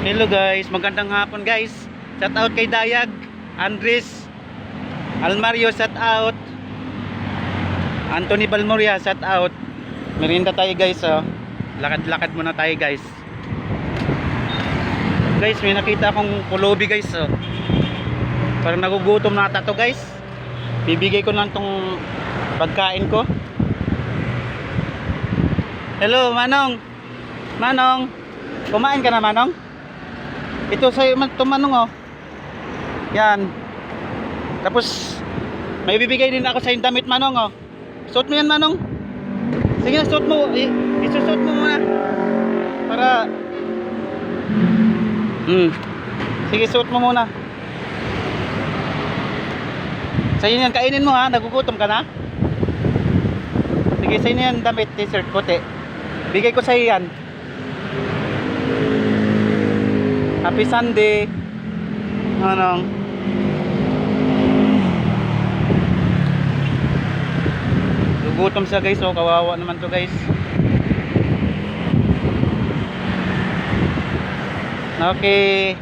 Hello guys, magandang hapon guys. Shout out kay Dayag, Andres, Almario, shout out. Anthony Balmoria, shout out. Merienda tayo guys, oh. Lakad-lakad muna tayo guys. Guys, may nakita akong pulubi guys, oh. Parang nagugutom na ata to guys. Bibigay ko lang tong pagkain ko. Hello Manong. Manong, kumain ka na Manong? Ito sa'yo ito Manong, oh. Yan. Tapos may bibigay din ako sa yung damit Manong, oh. Suot mo yan Manong. Sige, suot mo. Isusuot mo muna para sige, suot mo muna. Sa'yo yan, kainin mo ha. Nagugutom ka na. Sige, sa'yo yan damit, t-shirt, puti. Bigay ko sa'yo yan. Happy Sunday. Anong? Gugutom siya guys, oh, kawawa naman to guys. Okay.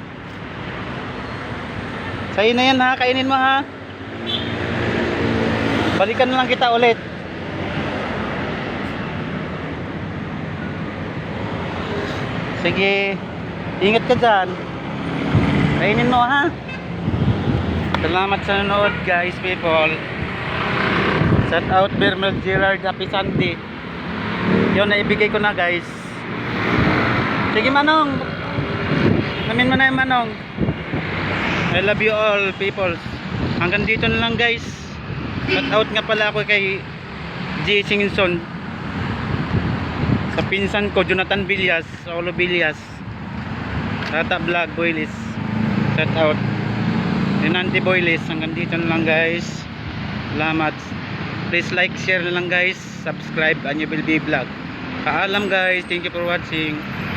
Sa'yo na yan ha, kainin mo ha. Balikan na lang kita ulit. Sige, ingat ka dyan. Kainin mo ha. Salamat sa nanood guys, people. Shout out Bermel Gerard, Happy Sunday. Yun, naibigay ko na guys. Sige Manong, namin mo na yung Manong. I love you all people. Hanggang dito na lang guys. Shout out nga pala ako kay G. Singson, sa pinsan ko Jonathan Villas, Saulo Villas, Tata Vlog Boylis. Shout out Dinante Boylis. Hanggang dito na lang guys. Salamat. Please like, share na lang guys. Subscribe, Anyo Bilbi Vlog. Paalam guys. Thank you for watching.